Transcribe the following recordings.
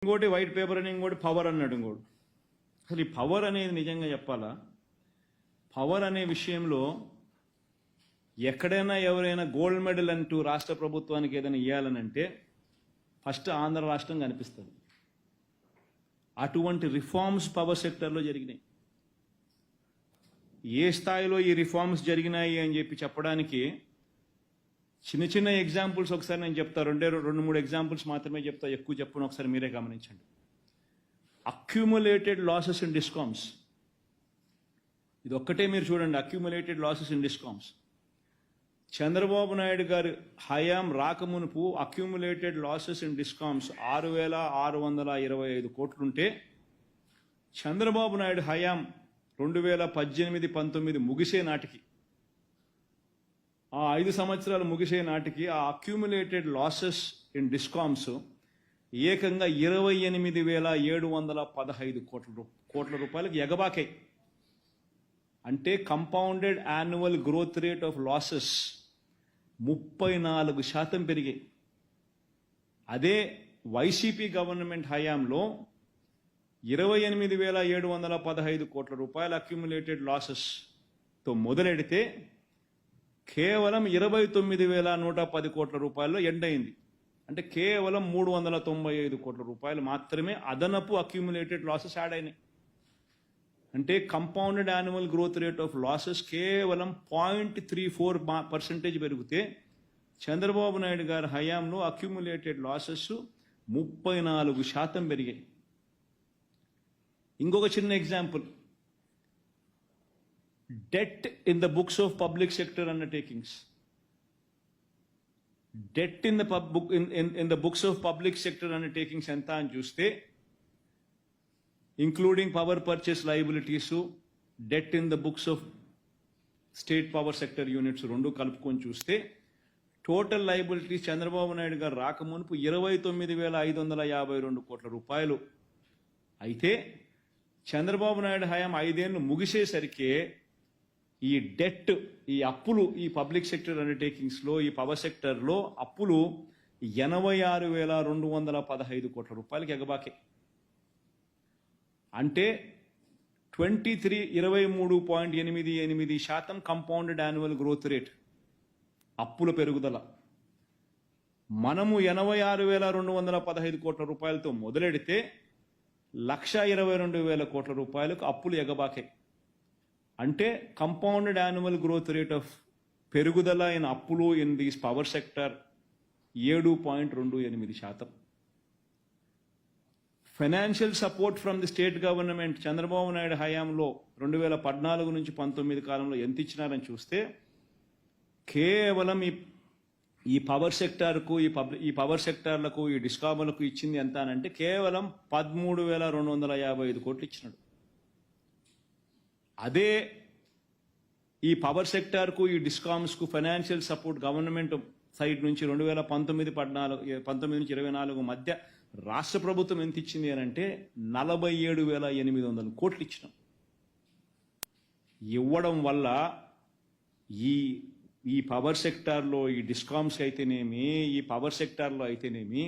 ఇంకోటి white paper అని, ఇంకోటి పవర్ అన్నాడు ఇంకోటి. అసలు ఈ పవర్ అనేది నిజంగా చెప్పాలా, పవర్ అనే విషయంలో ఎక్కడైనా ఎవరైనా గోల్డ్ మెడల్ అంటూ రాష్ట్ర ప్రభుత్వానికి ఏదైనా ఇవ్వాలనంటే ఫస్ట్ ఆంధ్ర రాష్ట్రం కనిపిస్తుంది. అటువంటి రిఫార్మ్స్ పవర్ సెక్టర్లో జరిగినాయి. ఏ స్థాయిలో ఈ రిఫార్మ్స్ జరిగినాయి అని చెప్పి చెప్పడానికి చిన్న చిన్న ఎగ్జాంపుల్స్ ఒకసారి నేను చెప్తా. రెండు మూడు ఎగ్జాంపుల్స్ మాత్రమే చెప్తా, ఎక్కువ చెప్పను. ఒకసారి మీరే గమనించండి. అక్యూములేటెడ్ లాసెస్ ఇన్ డిస్కామ్స్, ఇది ఒక్కటే మీరు చూడండి. Accumulated losses in discoms Chandrababu Naidu గారి హయాం రాకమునుపు అక్యూములేటెడ్ లాసెస్ ఇన్ డిస్కామ్స్ 6,625 కోట్లుంటే చంద్రబాబు నాయుడు హయాం 2018-19 ముగిసే నాటికి, ఆ 5 సంవత్సరాలు ముగిసే నాటికి ఆ అక్యూములేటెడ్ లాసెస్ ఇన్ డిస్కామ్స్ ఏకంగా 28,715 కోట్ల రూపాయలకు ఎగబాకాయి. అంటే compounded annual growth rate of losses 34% పెరిగాయి. అదే వైసీపీ గవర్నమెంట్ హయాంలో 28,715 కోట్ల రూపాయల అక్యుములేటెడ్ లాసెస్తో మొదలెడితే కేవలం 29,110 కోట్ల రూపాయల్లో ఎండ్ అయింది. అంటే కేవలం 395 కోట్ల రూపాయలు మాత్రమే అదనపు అక్యుములేటెడ్ లాసెస్ యాడ్ అయినాయి. అంటే compounded annual growth rate of losses కేవలం 0.34% పెరిగితే చంద్రబాబు నాయుడు గారి హయాంలో అక్యుములేటెడ్ లాసెస్ 34% పెరిగాయి. ఇంకొక చిన్న example, debt in the books of public sector undertakings. Debt in the books of public sector undertakings ఎంత అని చూస్తే, including power purchase liabilities, debt in the books of state power sector units రెండు కలుపుకొని చూస్తే total liabilities Chandrababu Naidu గారు రాకమునుపు 29,552 కోట్ల రూపాయలు అయితే చంద్రబాబు నాయుడు హయాం 5 ఏళ్ళు ముగిసేసరికి ఈ డెట్, ఈ అప్పులు, ఈ పబ్లిక్ సెక్టర్ అండర్టేకింగ్స్లో, ఈ పవర్ సెక్టర్లో అప్పులు 86,215 కోట్ల రూపాయలకి ఎగబాకే. అంటే 23.88% కంపౌండెడ్ యాన్యువల్ గ్రోత్ రేట్ అప్పుల పెరుగుదల. మనము 86,215 కోట్ల రూపాయలతో మొదలెడితే 1,22,000 కోట్ల రూపాయలకు అప్పులు ఎగబాకాయి. అంటే compounded annual growth rate of పెరుగుదల ఇన్ అప్పులు in these power sector 7.28%. Financial support from the state government Chandrababu Naidu హయాంలో 2014 నుంచి 19 కాలంలో ఎంత ఇచ్చినారని చూస్తే కేవలం ఈ పవర్ సెక్టార్కు, ఈ పవర్ సెక్టార్లకు, ఈ డిస్కాములకు ఇచ్చింది ఎంత అంటే కేవలం 13,255 కోట్లు ఇచ్చినాడు. అదే ఈ పవర్ సెక్టార్కు, ఈ డిస్కామ్స్కు ఫైనాన్షియల్ సపోర్ట్ గవర్నమెంట్ సైడ్ నుంచి 2019 నుంచి 24 మధ్య రాష్ట్ర ప్రభుత్వం ఎంత ఇచ్చింది అని అంటే 47,800 కోట్లు ఇచ్చినాం. ఇవ్వడం వల్ల ఈ పవర్ సెక్టార్లో, ఈ డిస్కామ్స్ అయితేనేమి, ఈ పవర్ సెక్టార్లో అయితేనేమి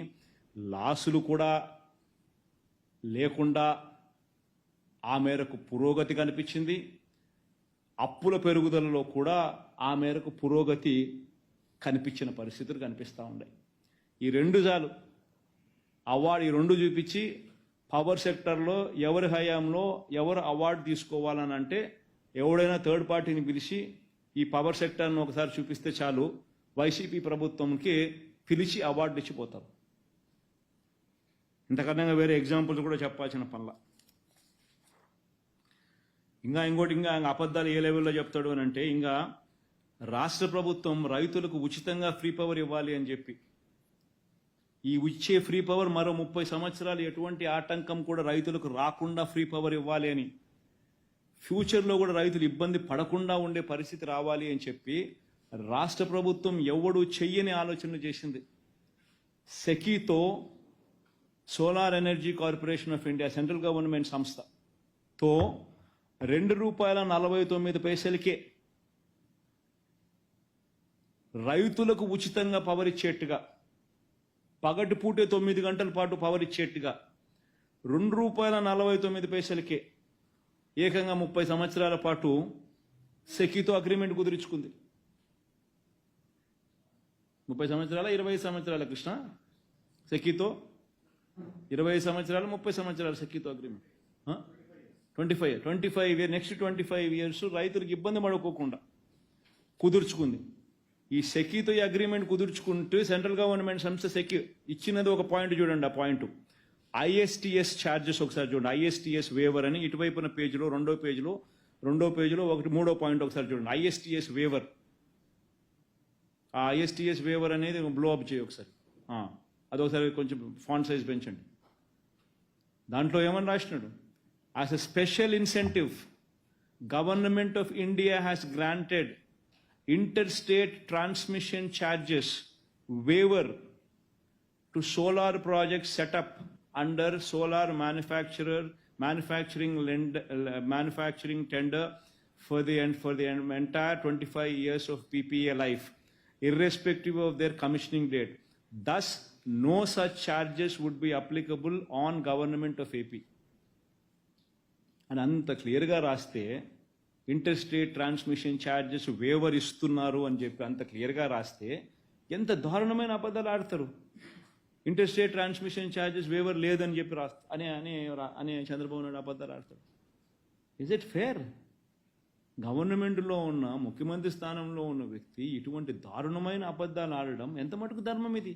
లాసులు కూడా లేకుండా ఆ మేరకు పురోగతి కనిపించింది. అప్పుల పెరుగుదలలో కూడా ఆ మేరకు పురోగతి కనిపించిన పరిస్థితులు కనిపిస్తూ ఉన్నాయి. ఈ రెండు చాలు అవార్డు, ఈ రెండు చూపించి పవర్ సెక్టర్లో ఎవరి హయాంలో ఎవరు అవార్డు తీసుకోవాలని అంటే ఎవడైనా థర్డ్ పార్టీని పిలిచి ఈ పవర్ సెక్టర్ను ఒకసారి చూపిస్తే చాలు, వైసీపీ ప్రభుత్వంకి పిలిచి అవార్డు ఇచ్చిపోతారు. ఇంతకన్నా వేరే ఎగ్జాంపుల్స్ కూడా చెప్పాల్సిన పనుల. ఇంకోటి అబద్ధాలు ఏ లెవెల్లో చెప్తాడు అని అంటే, ఇంకా రాష్ట్ర ప్రభుత్వం రైతులకు ఉచితంగా ఫ్రీ పవర్ ఇవ్వాలి అని చెప్పి, ఈ ఇచ్చే ఫ్రీ పవర్ మరో 30 సంవత్సరాలు ఎటువంటి ఆటంకం కూడా రైతులకు రాకుండా ఫ్రీ పవర్ ఇవ్వాలి అని, ఫ్యూచర్లో కూడా రైతులు ఇబ్బంది పడకుండా ఉండే పరిస్థితి రావాలి అని చెప్పి రాష్ట్ర ప్రభుత్వం ఎవడు చెయ్యని ఆలోచనలు చేసింది. సెకీతో, solar energy corporation of India, central government సంస్థతో ₹2.49 రైతులకు ఉచితంగా పవర్ ఇచ్చేట్టుగా, పగటిపూటే 9 గంటల పాటు పవర్ ఇచ్చేట్టుగా ₹2.49 ఏకంగా 30 సంవత్సరాల పాటు సెకీతో అగ్రిమెంట్ కుదుర్చుకుంది. 30 సంవత్సరాల 20 సంవత్సరాల కృష్ణ సెకీతో 20 సంవత్సరాలు 30 సంవత్సరాలు సెకీతో అగ్రిమెంట్ 25 ఇయర్ నెక్స్ట్ 25 ఇయర్స్ రైతులకు ఇబ్బంది పడుకోకుండా కుదుర్చుకుంది. ఈ సెకీతో ఈ అగ్రిమెంట్ కుదుర్చుకుంటూ సెంట్రల్ గవర్నమెంట్ సంస్థ సెకీ ఇచ్చినది ఒక పాయింట్ చూడండి. ఆ పాయింట్ ISTS ఛార్జెస్ ఒకసారి చూడండి. ISTS వేవర్ అని ఇటువైపున పేజీలో రెండో పేజీలో ఒకటి మూడో పాయింట్ ఒకసారి చూడండి. ISTS waiver. ఆ ISTS వేవర్ అనేది బ్లో అప్ చేయి ఒకసారి. అదొకసారి కొంచెం ఫాంట్ సైజ్ పెంచండి. దాంట్లో ఏమని రాసినాడు? As a special incentive government of India has granted interstate transmission charges waiver to solar projects set up under solar manufacturing tender for the entire 25 years of PPA life, irrespective of their commissioning date. Thus, no such charges would be applicable on government of AP. And anta clear ga raste interstate transmission charges waiver ఇస్తున్నారు అని చెప్పి అంత క్లియర్గా రాస్తే ఎంత దారుణమైన అబద్ధాలు ఆడతారు. ఇంటర్స్టేట్ ట్రాన్స్మిషన్ ఛార్జెస్ వేవర్ లేదని చెప్పి అనే చంద్రబాబు నాయుడు అబద్ధాలు ఆడతాడు. Is it fair? గవర్నమెంట్లో ఉన్న ముఖ్యమంత్రి స్థానంలో ఉన్న వ్యక్తి ఇటువంటి దారుణమైన అబద్ధాలు ఆడడం ఎంత మటుకు ధర్మం? ఇది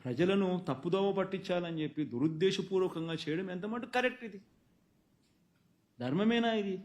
ప్రజలను తప్పుదోవ పట్టించాలని చెప్పి దురుద్దేశపూర్వకంగా చేయడం ఎంత మటుకు కరెక్ట్? ఇది ధర్మమేనా ఇది?